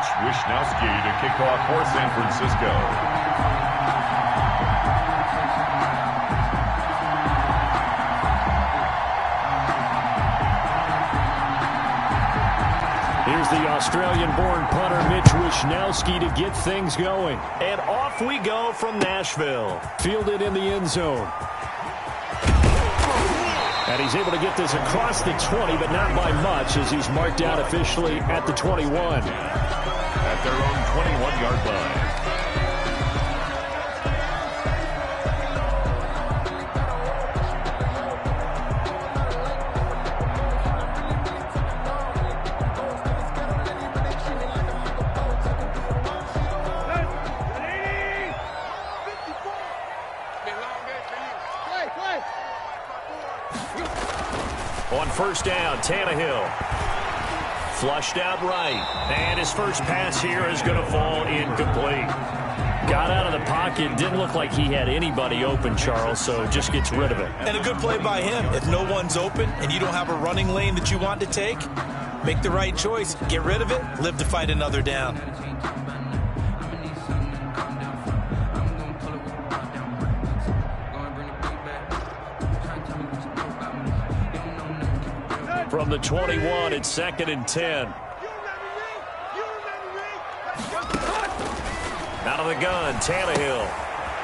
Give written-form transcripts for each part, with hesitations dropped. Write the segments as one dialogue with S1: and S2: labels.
S1: Mitch Wishnowski to kick off for San Francisco.
S2: Here's the Australian-born punter Mitch Wishnowski to get things going. And off we go from Nashville. Fielded in the end zone. And he's able to get this across the 20, but not by much, as he's marked out officially at the 21.
S1: At their own 21-yard line.
S2: On first down, Tannehill. Flushed out right. And his first pass here is going to fall incomplete. Got out of the pocket. Didn't look like he had anybody open, Charles, so just gets rid of it.
S3: And a good play by him. If no one's open and you don't have a running lane that you want to take, make the right choice. Get rid of it. Live to fight another down.
S2: From the 21, it's 2nd and 10. Out of the gun, Tannehill.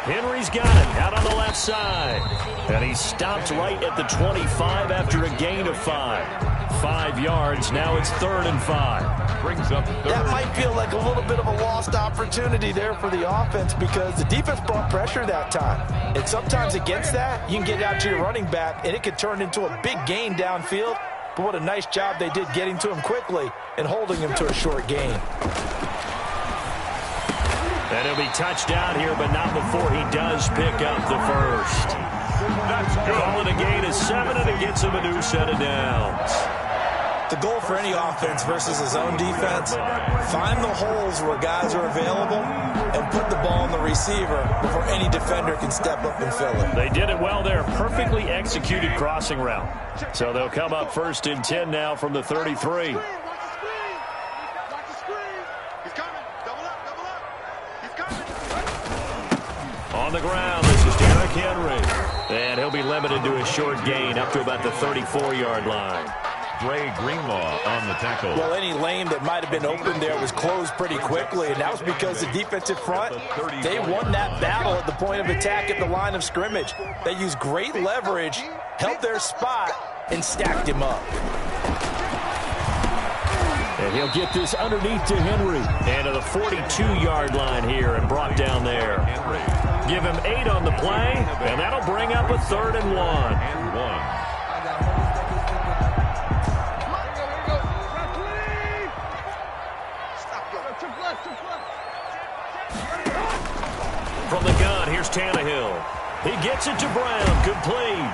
S2: Henry's got it out on the left side. And he stopped right at the 25 after a gain of 5. 5 yards. Now it's 3rd and 5.
S1: Brings up third.
S3: That might feel like a little bit of a lost opportunity there for the offense because the defense brought pressure that time. And sometimes against that, you can get out to your running back, and it could turn into a big gain downfield. But what a nice job they did getting to him quickly and holding him to a short gain.
S2: And he'll be touched out here, but not before he does pick up the first.
S1: That's good.
S2: Calling a gain of 7, and it gets him a new set of downs.
S3: The goal for any offense versus his own defense, find the holes where guys are available and put the ball on the receiver before any defender can step up and fill it.
S2: They did it well there. Perfectly executed crossing route. So they'll come up 1st and 10 now from the 33. On the ground, this is Derrick Henry. And he'll be limited to a short gain up to about the 34-yard line.
S1: Dre Greenlaw on the tackle.
S3: Well, any lane that might have been open there was closed pretty quickly, and that was because the defensive front, they won that battle at the point of attack at the line of scrimmage. They used great leverage, held their spot, and stacked him up.
S2: And he'll get this underneath to Henry. And to the 42-yard line here and brought down there. Give him 8 on the play, and that'll bring up a 3rd and 1. From the gun, here's Tannehill. He gets it to Brown, complete.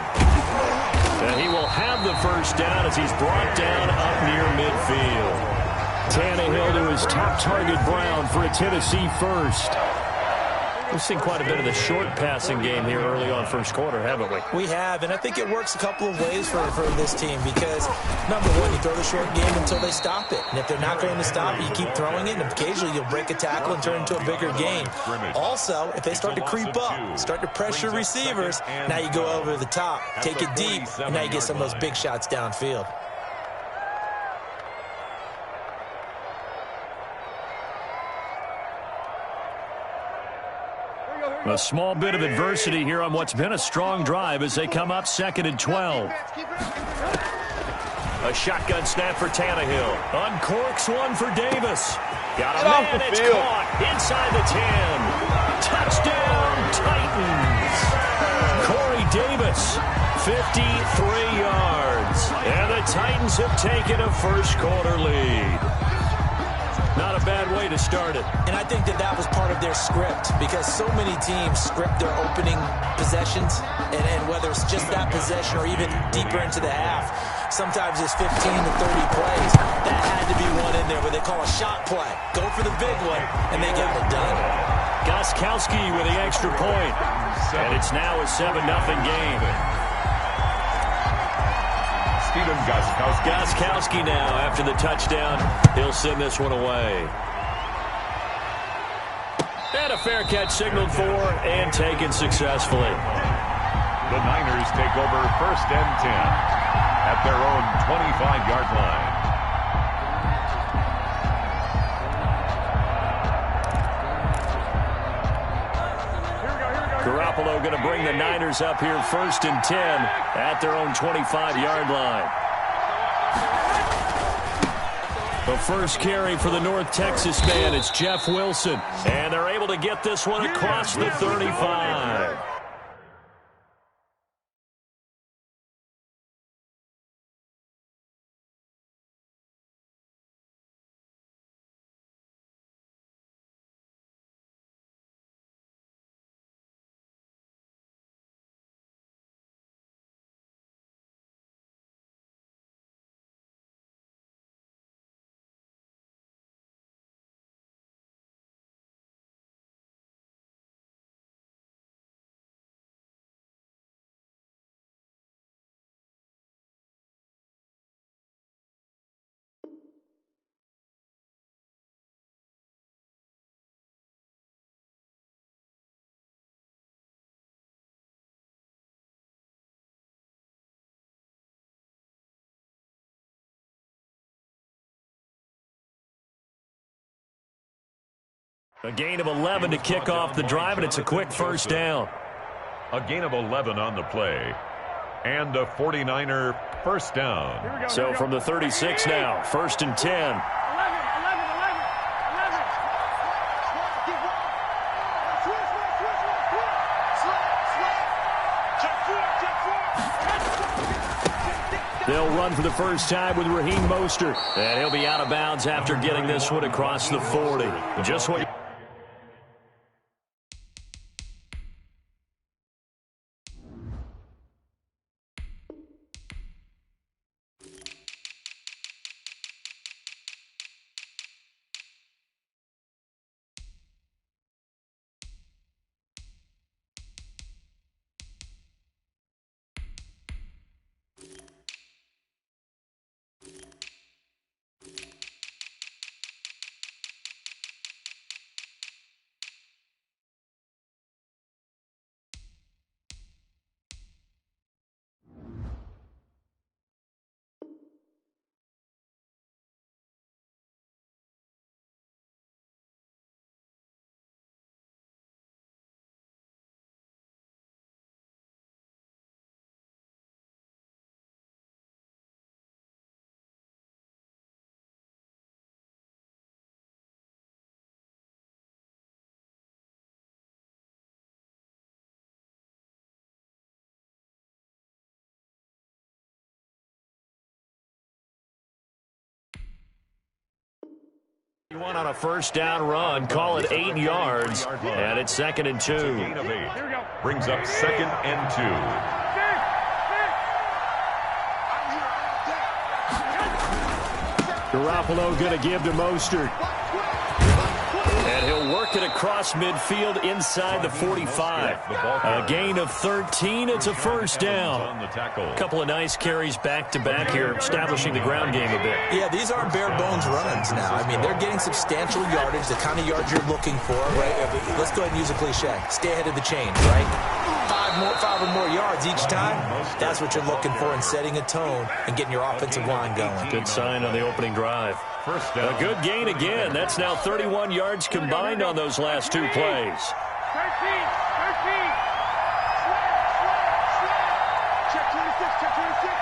S2: And he will have the first down as he's brought down up near midfield. Tannehill to his top target, Brown, for a Tennessee first. We've seen quite a bit of the short passing game here early on first quarter, haven't we?
S3: We have, and I think it works a couple of ways for this team because, number one, you throw the short game until they stop it. And if they're not going to stop it, you keep throwing it, and occasionally you'll break a tackle and turn into a bigger game. Also, if they start to creep up, start to pressure receivers, now you go over the top, take it deep, and now you get some of those big shots downfield.
S2: A small bit of adversity here on what's been a strong drive as they come up 2nd and 12. A shotgun snap for Tannehill. Uncorks one for Davis. Got a man, it's caught inside the 10. Touchdown, Titans. Corey Davis, 53 yards. And the Titans have taken a first quarter lead. Not a bad way to start it.
S3: And I think that was part of their script because so many teams script their opening possessions, and whether it's just that possession or even deeper into the half, sometimes it's 15 to 30 plays. That had to be one in there where they call a shot play. Go for the big one, and they got it done.
S2: Gostkowski with the extra point. And it's now a 7-0 game.
S1: Gostkowski
S2: now after the touchdown. He'll send this one away. And a fair catch signaled for and taken successfully.
S1: The Niners take over 1st and 10 at their own 25-yard line.
S2: Garoppolo going to bring the Niners up here 1st and 10 at their own 25-yard line. The first carry for the North Texas man is Jeff Wilson. And they're able to get this one across the 35. A gain of 11 to kick off the drive, and it's a quick first down.
S1: A gain of 11 on the play. And a 49er first down.
S2: So from the 36 now, 1st and 10. They'll run for the first time with Raheem Mostert. And he'll be out of bounds after getting this one across the 40. Just what one on a first down run, call it 8 yards, and it's 2nd and 2.
S1: Gain of 8 brings up 2nd and 2.
S2: Garoppolo going to give to Mostert. And he'll work it across midfield inside the 45. A gain of 13. It's a first down. A couple of nice carries back-to-back here, establishing the ground game a bit.
S3: Yeah, these aren't bare-bones runs now. I mean, they're getting substantial yardage, the kind of yards you're looking for, right? Let's go ahead and use a cliche. Stay ahead of the chain, right? Five or more yards each time. That's what you're looking for in setting a tone and getting your offensive line going.
S2: Good sign on the opening drive.
S1: First down.
S2: A good gain again. That's now 31 yards combined on those last 2 plays.
S4: 13. Check 26, check 26.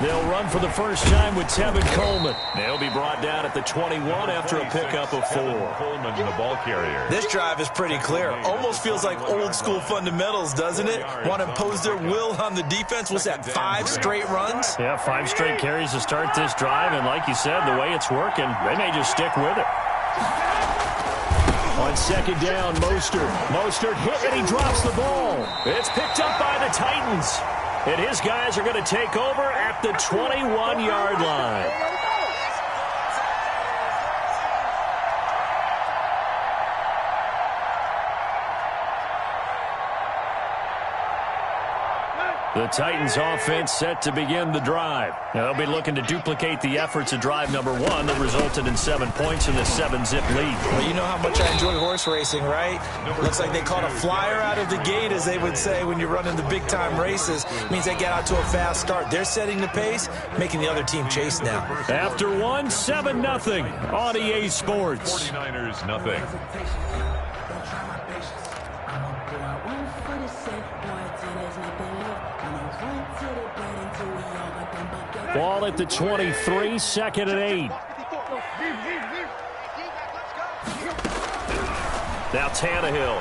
S2: They'll run for the first time with Tevin Coleman. They'll be brought down at the 21 after a pickup of 4.
S1: Coleman, the ball carrier.
S3: This drive is pretty clear. Almost feels like old school fundamentals, doesn't it? Want to impose their will on the defense? What's that, 5 straight runs?
S2: Yeah, 5 straight carries to start this drive, and like you said, the way it's working, they may just stick with it. On 2nd down, Mostert hit, and he drops the ball. It's picked up by the Titans. And his guys are going to take over at the 21-yard line. The Titans offense set to begin the drive. Now they'll be looking to duplicate the efforts of drive number 1 that resulted in 7 points in the 7-zip lead.
S3: Well, you know how much I enjoy horse racing, right? Looks like they caught a flyer out of the gate, as they would say when you're running the big-time races. It means they get out to a fast start. They're setting the pace, making the other team chase now.
S2: After 1, 7-0 on EA Sports.
S1: 49ers nothing.
S2: Ball at the 23, 2nd and 8. Now Tannehill.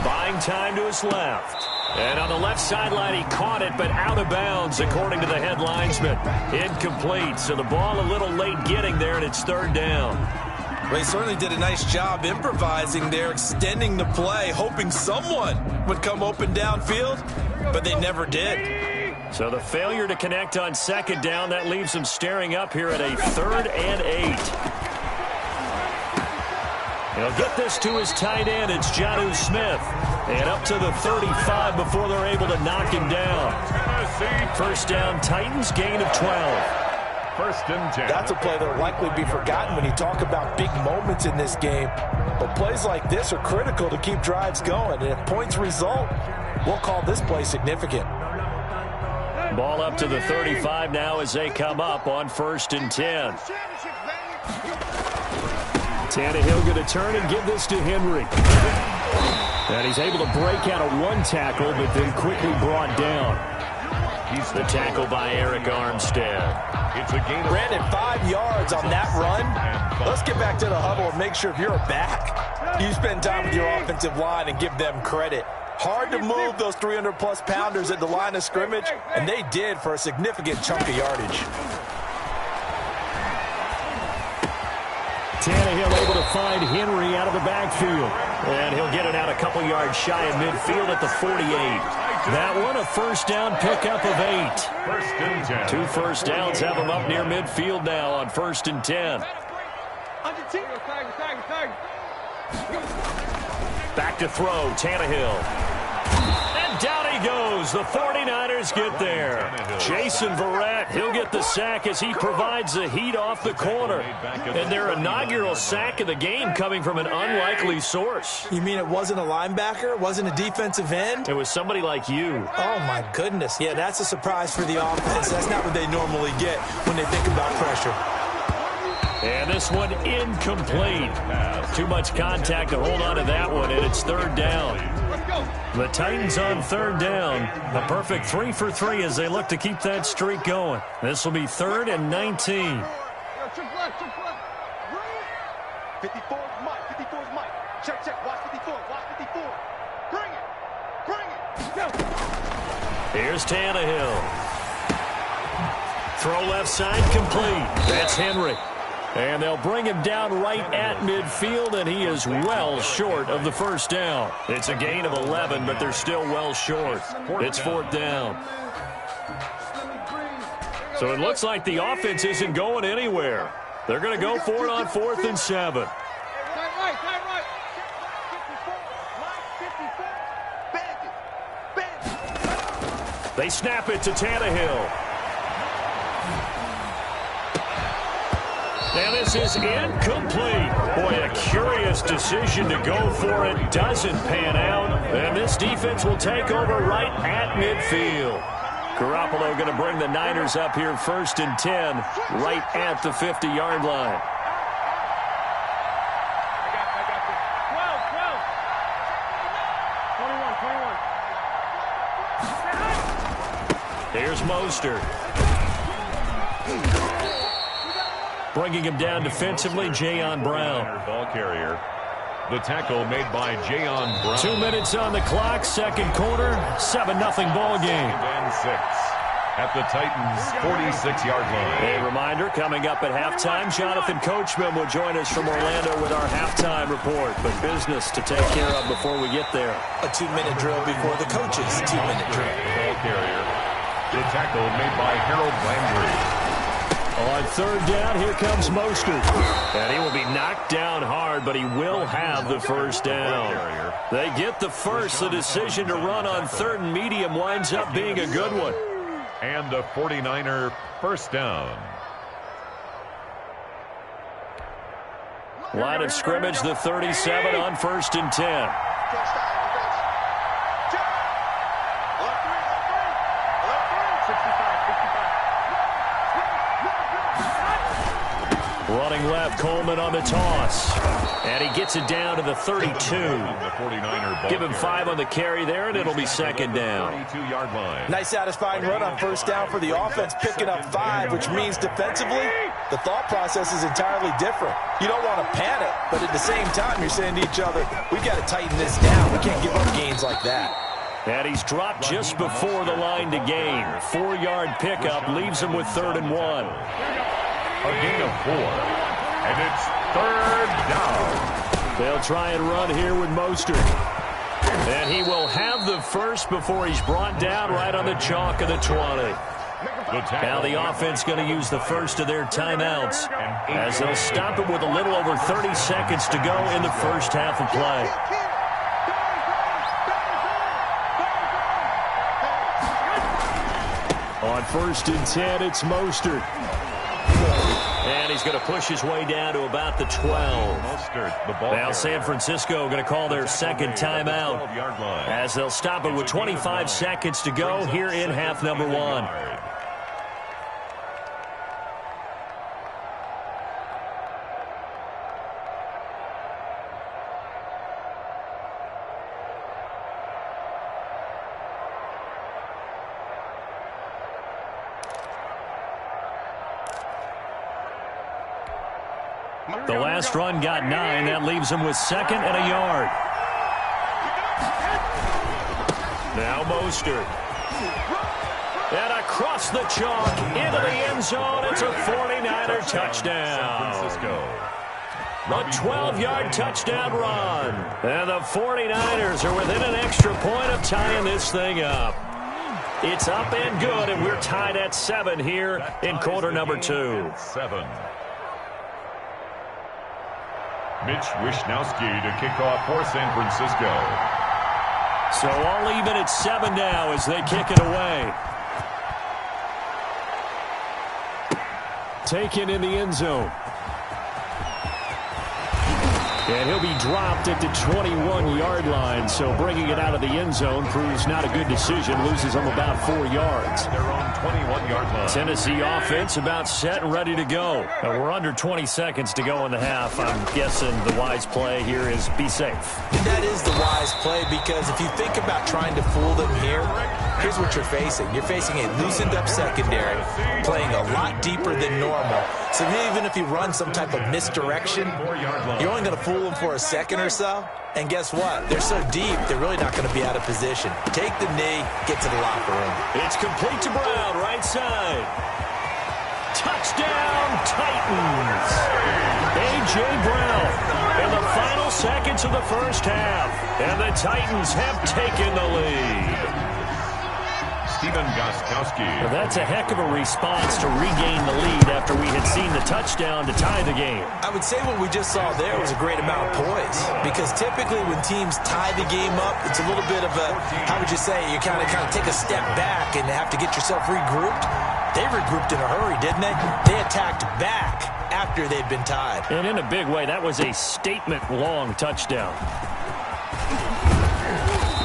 S2: Buying time to his left. And on the left sideline, he caught it, but out of bounds, according to the head linesman. Incomplete, so the ball a little late getting there, and it's 3rd down.
S3: Well, he certainly did a nice job improvising there, extending the play, hoping someone would come open downfield, but they never did.
S2: So the failure to connect on 2nd down, that leaves him staring up here at a 3rd and 8. He'll get this to his tight end. It's Jonnu Smith. And up to the 35 before they're able to knock him down. 1st down, Titans, gain of 12.
S1: 1st and 10.
S3: That's a play that will likely be forgotten when you talk about big moments in this game. But plays like this are critical to keep drives going. And if points result, we'll call this play significant.
S2: Ball up to the 35 now as they come up on 1st and 10. Tannehill going to turn and give this to Henry. And he's able to break out of 1 tackle, but then quickly brought down. He's the tackle by Eric Armstead.
S1: It's a gain of
S3: Brandon, 5 yards on that run. Let's get back to the huddle and make sure if you're a back, you spend time with your offensive line and give them credit. Hard to move those 300-plus pounders at the line of scrimmage, and they did for a significant chunk of yardage.
S2: Tannehill able to find Henry out of the backfield. And he'll get it out a couple yards shy of midfield at the 48. That one a 1st down pickup of 8.
S1: 1st and 10.
S2: 2 first downs have him up near midfield now on 1st and 10. Back to throw, Tannehill. And down he goes. The 49ers get there. Jason Verrett, he'll get the sack as he provides the heat off the corner. And their inaugural sack of the game coming from an unlikely source.
S3: You mean it wasn't a linebacker? It wasn't a defensive end?
S2: It was somebody like you.
S3: Oh, my goodness. Yeah, that's a surprise for the offense. That's not what they normally get when they think about pressure.
S2: And this one incomplete. Too much contact to hold on to that one, and it's 3rd down. The Titans on 3rd down. A perfect 3 for 3 as they look to keep that streak going. This will be 3rd and 19.
S4: 54 is Mike. 54 is Mike. Check. Watch 54. Watch 54. Bring it. Go.
S2: Here's Tannehill. Throw left side complete. That's Henry. And they'll bring him down right at midfield, and he is well short of the 1st down. It's a gain of 11, but they're still well short. It's 4th down. So it looks like the offense isn't going anywhere. They're going to go for it on 4th and 7. They snap it to Tannehill. Now this is incomplete. Boy, a curious decision to go for it. Doesn't pan out. And this defense will take over right at midfield. Garoppolo going to bring the Niners up here 1st and 10, right at the 50-yard line. Here's Mostert. Bringing him down defensively, Jayon Brown.
S1: Ball carrier. The tackle made by Jayon Brown.
S2: 2 minutes on the clock, 2nd quarter, 7-0 ball game.
S1: And 6 at the Titans' 46-yard line.
S2: A reminder, coming up at halftime, Jonathan Coachman will join us from Orlando with our halftime report. But business to take care of before we get there.
S3: A 2-minute drill before the coaches' 2-minute drill.
S1: Ball carrier. The tackle made by Harold Landry.
S2: On third down, here comes Mostert. And he will be knocked down hard, but he will have the first down. They get the first. The decision to run on third and medium winds up being a good one.
S1: And a 49er first down.
S2: Line of scrimmage, the 37 on 1st and 10. Running left, Coleman on the toss. And he gets it down to the 32. Give him 5 on the carry there, and it'll be second down.
S3: Nice satisfying run on first down for the offense, picking up 5, which means defensively, the thought process is entirely different. You don't want to panic, but at the same time, you're saying to each other, we've got to tighten this down. We can't give up gains like that.
S2: And he's dropped just before the line to gain. 4-yard pickup leaves him with 3rd and 1.
S1: A gain of 4. And it's 3rd down.
S2: They'll try and run here with Mostert. And he will have the first before he's brought down right on the chalk of the 20. Now the offense going to use the first of their timeouts as they'll stop it with a little over 30 seconds to go in the first half of play. On 1st and 10, it's Mostert. And he's going to push his way down to about the 12. Now San Francisco going to call their second timeout as they'll stop it with 25 seconds to go here in half number 1. The last run got 9. That leaves him with 2nd and a yard. Now Mostert. And across the chalk into the end zone. It's a 49er touchdown. A 12-yard touchdown run. And the 49ers are within an extra point of tying this thing up. It's up and good, and we're tied at 7 here in quarter number 2.
S1: 7. Mitch Wishnowsky to kick off for San Francisco.
S2: So all even at 7 now as they kick it away. Taken in the end zone. And he'll be dropped at the 21-yard line, so bringing it out of the end zone proves not a good decision. Loses them about 4 yards.
S1: Their own 21-yard line.
S2: Tennessee offense about set and ready to go. We're under 20 seconds to go in the half. I'm guessing the wise play here is be safe.
S3: And that is the wise play, because if you think about trying to fool them here, here's what you're facing. You're facing a loosened-up secondary, playing a lot deeper than normal. So even if you run some type of misdirection, you're only going to fool them for a second or so. And guess what? They're so deep, they're really not going to be out of position. Take the knee, get to the locker room.
S2: It's complete to Brown, right side. Touchdown, Titans. A.J. Brown in the final seconds of the first half. And the Titans have taken the lead.
S1: Stephen Gostkowski.
S2: Well, that's a heck of a response to regain the lead after we had seen the touchdown to tie the game.
S3: I would say what we just saw there was a great amount of poise, because typically when teams tie the game up, it's a little bit of a, how would you say, you kind of take a step back and have to get yourself regrouped. They regrouped in a hurry, didn't they? They attacked back after they'd been tied.
S2: And in a big way, that was a statement-long touchdown.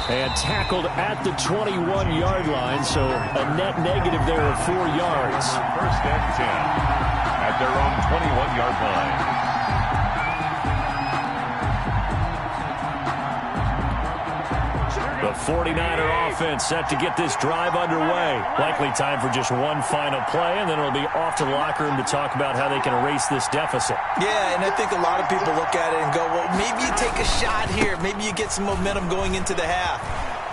S2: And tackled at the 21-yard line, so a net negative there of 4 yards.
S1: 1st and 10 at their own 21-yard line.
S2: The 49er offense set to get this drive underway. Likely time for just one final play, and then it'll be off to the locker room to talk about how they can erase this deficit.
S3: Yeah, and I think a lot of people look at it and go, well, maybe you take a shot here. Maybe you get some momentum going into the half.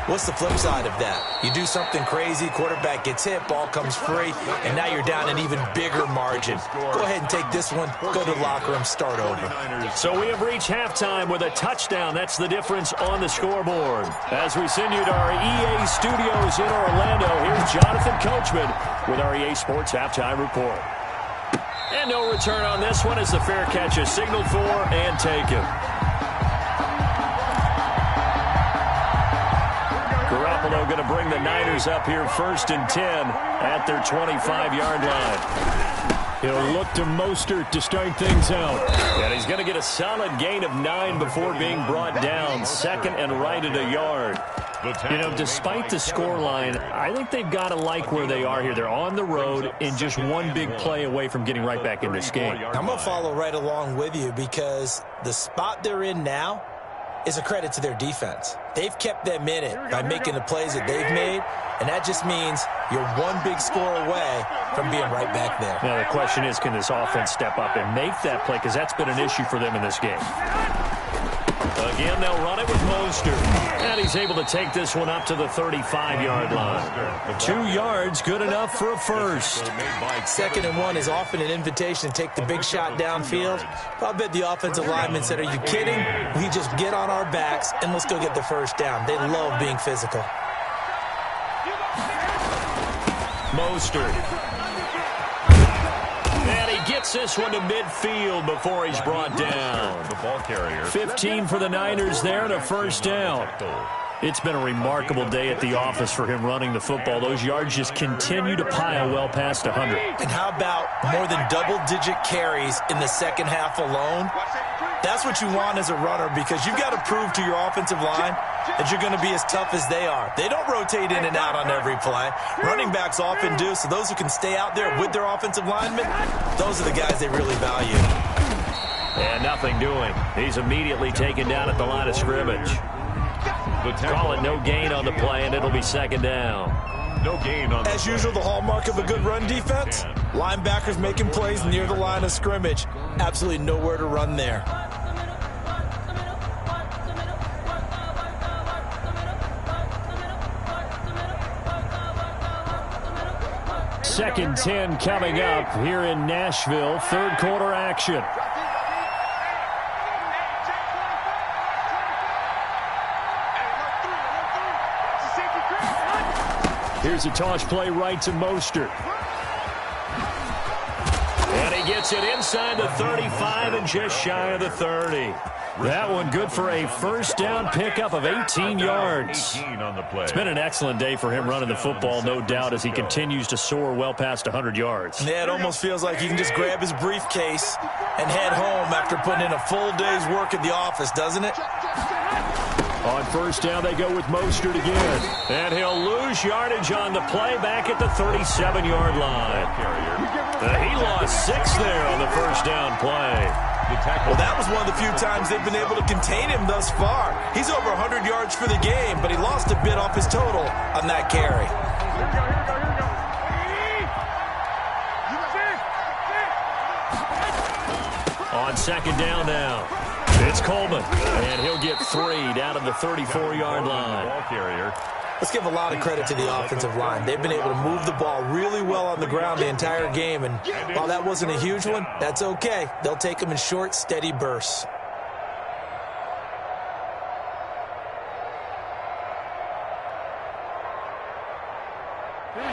S3: What's the flip side of that? You do something crazy, quarterback gets hit, ball comes free, and now you're down an even bigger margin. Go ahead and take this one, go to the locker room, start over.
S2: So we have reached halftime with a touchdown. That's the difference on the scoreboard. As we send you to our EA studios in Orlando, here's Jonathan Coachman with our EA Sports Halftime Report. And no return on this one as the fair catch is signaled for and taken. Garoppolo going to bring the Niners up here 1st and 10 at their 25-yard line.
S5: He'll look to Mostert to start things out.
S2: And he's going to get a solid gain of 9 before being brought down. 2nd and right at a yard.
S5: You know, despite the scoreline, I think they've got to like where they are here. They're on the road and just one big play away from getting right back in this game.
S3: I'm going to follow right along with you because the spot they're in now is a credit to their defense. They've kept them in it by making the plays that they've made, and that just means you're one big score away from being right back there.
S5: Now, the question is, can this offense step up and make that play? Because that's been an issue for them in this game.
S2: Again, they'll run it with Mostert. And he's able to take this one up to the 35-yard line. 2 yards, good enough for a first.
S3: 2nd and 1 is often an invitation to take the big shot downfield. I bet the offensive lineman said, are you kidding? We just get on our backs and let's go get the first down. They love being physical.
S2: Mostert. And he gets this one to midfield before he's brought down.
S1: The ball carrier.
S2: 15 for the Niners there and a first down.
S5: It's been a remarkable day at the office for him running the football. Those yards just continue to pile well past 100.
S3: And how about more than double-digit carries in the second half alone? That's what you want as a runner because you've got to prove to your offensive line that you're going to be as tough as they are. They don't rotate in and out on every play. Running backs often do, so those who can stay out there with their offensive linemen, those are the guys they really value.
S2: And nothing doing. He's immediately taken down at the line of scrimmage. Call it no gain on the play, and it'll be 2nd down.
S1: No gain on
S3: As usual, the hallmark of a good run defense, linebackers making plays near the line of scrimmage. Absolutely nowhere to run there.
S5: Second 10 coming up here in Nashville. 3rd quarter action. Here's a toss play right to Mostert.
S2: And he gets it inside the 35 and just shy of the 30.
S5: That one good for a first down pickup of 18 yards. It's been an excellent day for him running the football, no doubt, as he continues to soar well past 100 yards.
S3: Yeah, it almost feels like he can just grab his briefcase and head home after putting in a full day's work at the office, doesn't it?
S5: On first down, they go with Mostert again.
S2: And he'll lose yardage on the play back at the 37-yard line. He lost 6 there on the first down play.
S3: Well, that was one of the few times they've been able to contain him thus far. He's over 100 yards for the game, but he lost a bit off his total on that carry.
S2: On 2nd down now. It's Coleman, and he'll get 3 down at the 34-yard line.
S3: Let's give a lot of credit to the offensive line. They've been able to move the ball really well on the ground the entire game, and while that wasn't a huge one, that's okay. They'll take them in short, steady bursts.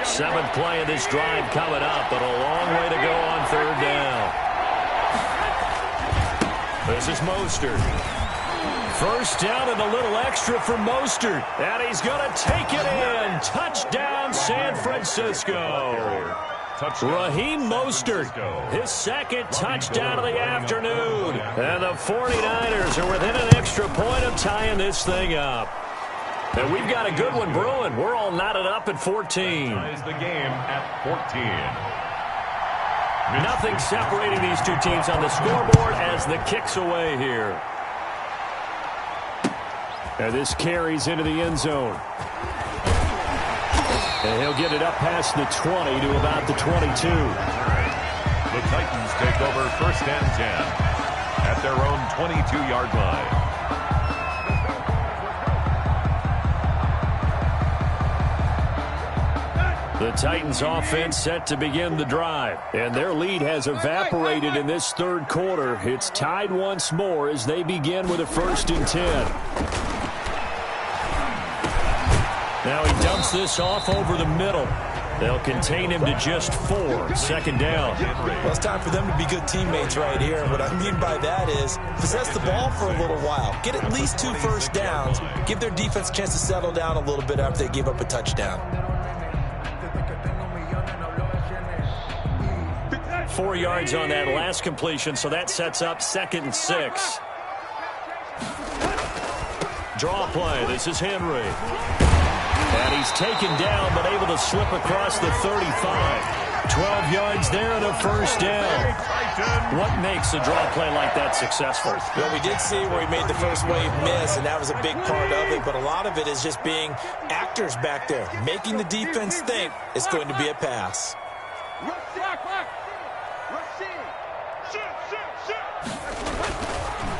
S2: Seventh play of this drive coming up, but a long way to go on 3rd down. This is Mostert. First down and a little extra for Mostert. And he's going to take it in. Touchdown, San Francisco. Raheem Mostert, his 2nd touchdown of the afternoon. And the 49ers are within an extra point of tying this thing up. And we've got a good one brewing. We're all knotted up at 14.
S1: Ties the game at 14.
S2: Nothing separating these two teams on the scoreboard as the kick's away here.
S5: And this carries into the end zone. And he'll get it up past the 20 to about the 22.
S1: The Titans take over 1st and 10 at their own 22-yard line.
S5: The Titans offense set to begin the drive, and their lead has evaporated in this 3rd quarter. It's tied once more as they begin with a 1st and 10.
S2: Now he dumps this off over the middle.
S5: They'll contain him to just 4. Second down.
S3: Well, it's time for them to be good teammates right here. And what I mean by that is possess the ball for a little while. Get at least 2 first downs. Give their defense a chance to settle down a little bit after they give up a touchdown.
S5: 4 yards on that last completion, so that sets up 2nd and 6. Draw play. This is Henry. And he's taken down, but able to slip across the 35. 12 yards there and a first down. What makes a draw play like that successful?
S3: Well, we did see where he made the first wave miss, and that was a big part of it. But a lot of it is just being actors back there, making the defense think it's going to be a pass.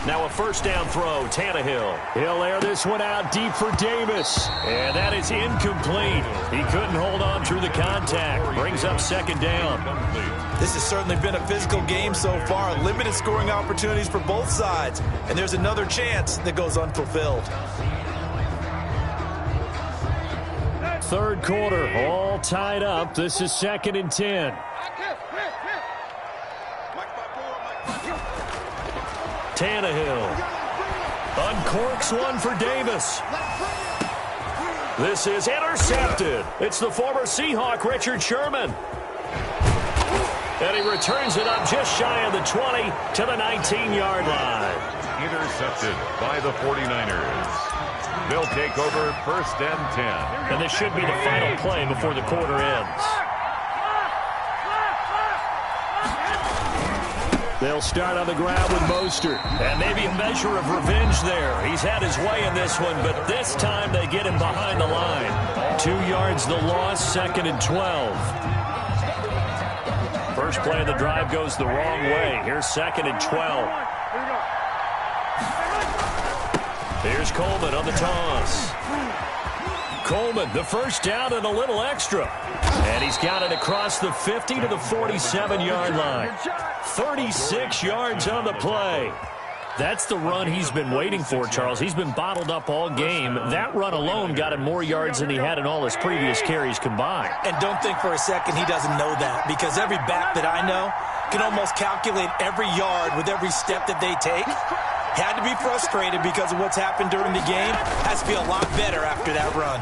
S5: Now a first down throw, Tannehill. He'll air this one out deep for Davis. And that is incomplete. He couldn't hold on through the contact. Brings up 2nd down.
S3: This has certainly been a physical game so far. Limited scoring opportunities for both sides. And there's another chance that goes unfulfilled.
S5: 3rd quarter, all tied up. This is 2nd and 10. Tannehill uncorks one for Davis. This is intercepted. It's the former Seahawk, Richard Sherman. And he returns it up just shy of the 20 to the 19-yard line.
S1: Intercepted by the 49ers. They'll take over 1st and 10.
S5: And this should be the final play before the quarter ends. They'll start on the ground with Mostert. And maybe a measure of revenge there. He's had his way in this one, but this time they get him behind the line. 2 yards the loss, 2nd and 12. First play of the drive goes the wrong way. Here's 2nd and 12. Here's Coleman on the toss. Coleman, the first down and a little extra. And he's got it across the 50 to the 47-yard line. 36 yards on the play. That's the run he's been waiting for, Charles. He's been bottled up all game. That run alone got him more yards than he had in all his previous carries combined.
S3: And don't think for a second he doesn't know that, because every back that I know can almost calculate every yard with every step that they take. Had to be frustrated because of what's happened during the game. Has to feel a lot better after that run.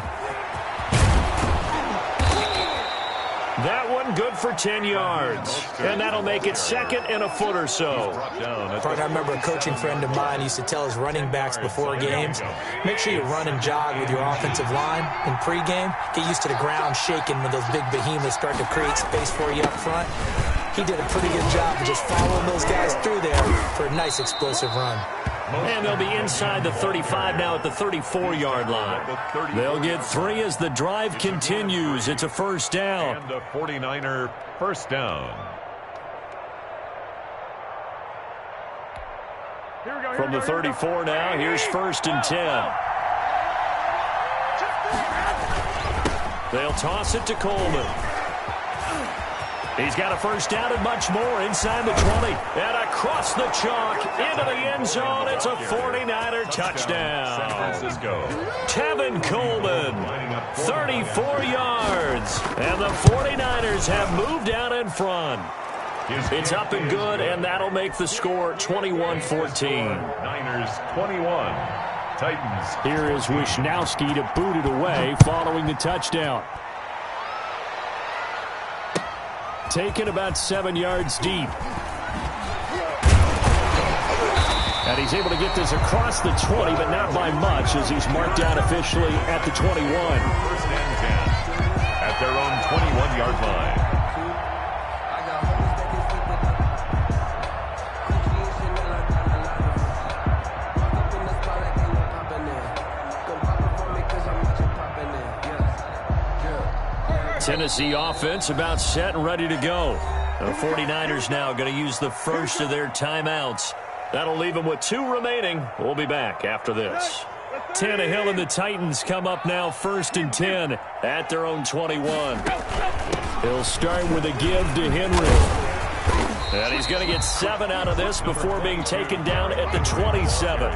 S5: That one good for 10 yards. And that'll make it 2nd and a foot or so.
S3: I remember a coaching friend of mine used to tell his running backs before games, make sure you run and jog with your offensive line in pregame. Get used to the ground shaking when those big behemoths start to create space for you up front. He did a pretty good job of just following those guys through there for a nice explosive run.
S5: And they'll be inside the 35 now at the 34-yard line. They'll get 3 as the drive continues. It's a first down.
S1: And a 49er first down.
S5: From the 34 now, here's 1st and 10. They'll toss it to Coleman. He's got a first down and much more inside the 20. And across the chalk into the end zone. It's a 49er touchdown.
S1: San Francisco.
S5: Tevin Coleman, 34 yards. And the 49ers have moved out in front. It's up and good, and that'll make the score 21-14.
S1: Niners 21. Titans.
S5: Here is Wisnowski to boot it away following the touchdown. Taken about 7 yards deep. And he's able to get this across the 20, but not by much, as he's marked down officially at the 21.
S1: 1st and 10 at their own 21-yard line.
S5: Tennessee offense about set and ready to go. The 49ers now going to use the first of their timeouts. That'll leave them with 2 remaining. We'll be back after this. Tannehill and the Titans come up now 1st and 10 at their own 21. He'll start with a give to Henry. And he's going to get 7 out of this before being taken down at the 27.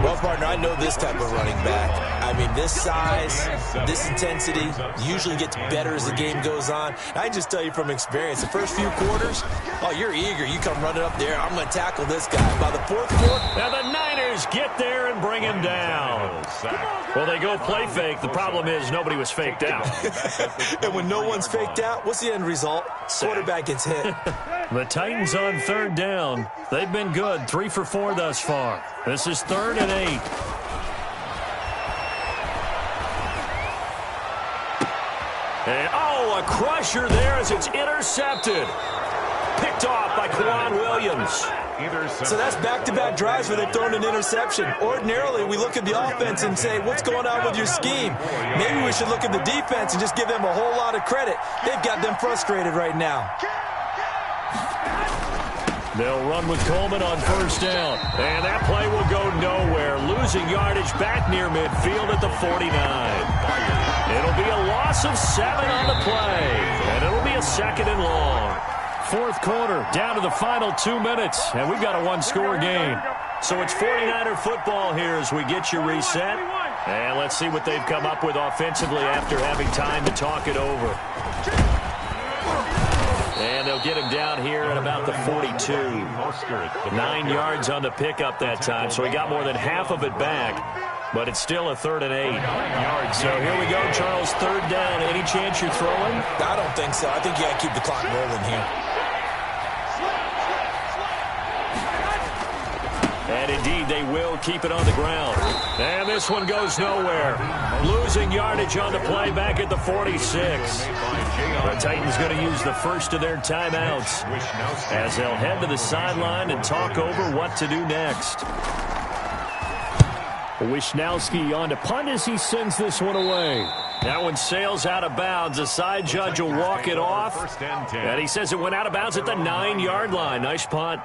S3: Well, partner, I know this type of running back. I mean, this size, this intensity usually gets better as the game goes on. I just tell you from experience, the first few quarters, oh, you're eager. You come running up there, I'm going to tackle this guy. By the fourth quarter,
S5: now the Niners get there and bring him down. Well, they go play fake. The problem is nobody was faked out.
S3: And when no one's faked out, what's the end result? Quarterback gets hit.
S5: The Titans on third down. They've been good, 3 for 4 thus far. This is 3rd and 8. And, oh, a crusher there as it's intercepted. Picked off by Quan Williams.
S3: So that's back-to-back drives where they've thrown an interception. Ordinarily, we look at the offense and say, what's going on with your scheme? Maybe we should look at the defense and just give them a whole lot of credit. They've got them frustrated right now.
S5: They'll run with Coleman on first down. And that play will go nowhere. Losing yardage back near midfield at the 49. It'll be a loss of 7 on the play. And it'll be a 2nd and long. Fourth quarter, down to the final 2 minutes. And we've got a one-score game. So it's 49er football here as we get you reset. And let's see what they've come up with offensively after having time to talk it over. And they'll get him down here at about the 42. 9 yards on the pickup that time, so he got more than half of it back. But it's still a 3rd and 8. So here we go, Charles, 3rd down. Any chance you're throwing?
S3: I don't think so. I think you got to keep the clock rolling here.
S5: And indeed, they will keep it on the ground. And this one goes nowhere. Losing yardage on the play back at the 46. The Titans going to use the first of their timeouts as they'll head to the sideline and talk over what to do next. Wishnowski on to punt as he sends this one away. That one sails out of bounds. The side judge will walk it off. And he says it went out of bounds at the 9-yard line. Nice punt.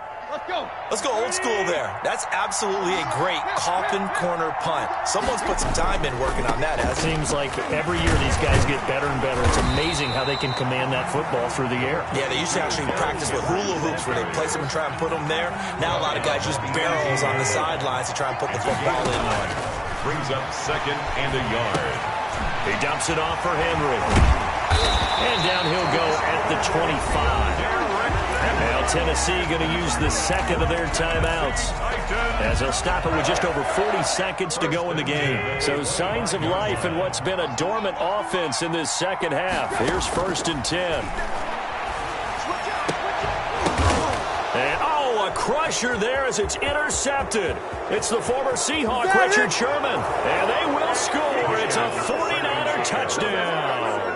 S3: Let's go old school there. That's absolutely a great coffin corner punt. Someone's put some time in working on that.
S5: It seems like every year these guys get better and better. It's amazing how they can command that football through the air.
S3: Yeah, they used to actually practice with hula hoops where they place them and try and put them there. Now a lot of guys use barrels on the sidelines to try and put the football in one.
S1: Brings up 2nd and a yard.
S5: He dumps it off for Henry. And down he'll go at the 25. Now Tennessee going to use the 2nd of their timeouts as they'll stop it with just over 40 seconds to go in the game. So signs of life in what's been a dormant offense in this second half. Here's 1st and 10. And oh, a crusher there as it's intercepted. It's the former Seahawk, Richard Sherman. And they will score. It's a 49er touchdown.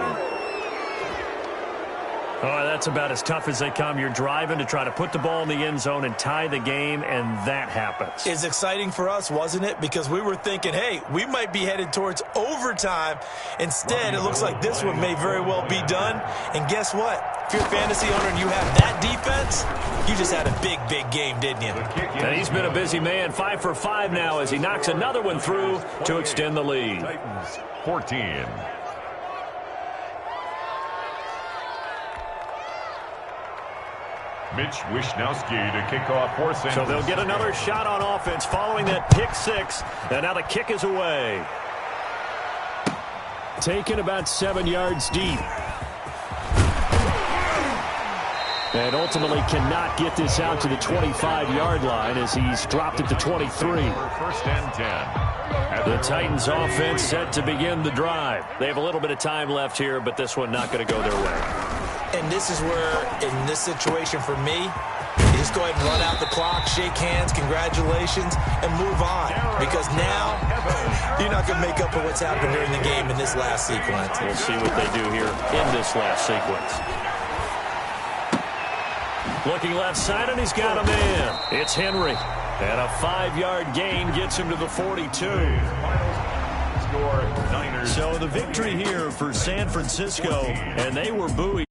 S5: Oh, that's about as tough as they come. You're driving to try to put the ball in the end zone and tie the game, and that happens.
S3: It's exciting for us, wasn't it? Because we were thinking, hey, we might be headed towards overtime. Instead, it looks like this one may very well be done. And guess what? If you're a fantasy owner and you have that defense, you just had a big, big game, didn't you?
S5: And he's been a busy man. 5 for 5 now as he knocks another one through to extend the lead.
S1: Titans 14. Mitch Wishnowski to kick off for St.
S5: So they'll get another shot on offense following that pick 6. And now the kick is away. Taken about 7 yards deep. And ultimately cannot get this out to the 25-yard line as he's dropped at the 23.
S1: 1st and 10.
S5: The Titans offense set to begin the drive. They have a little bit of time left here, but this one not going to go their way.
S3: And this is where, in this situation for me, you just go ahead and run out the clock, shake hands, congratulations, and move on. Because now, you're not going to make up for what's happened during the game in this last sequence.
S5: We'll see what they do here in this last sequence. Looking left side, and he's got a man. It's Henry. And a 5-yard gain gets him to the 42. So the victory here for San Francisco, and they were buoyed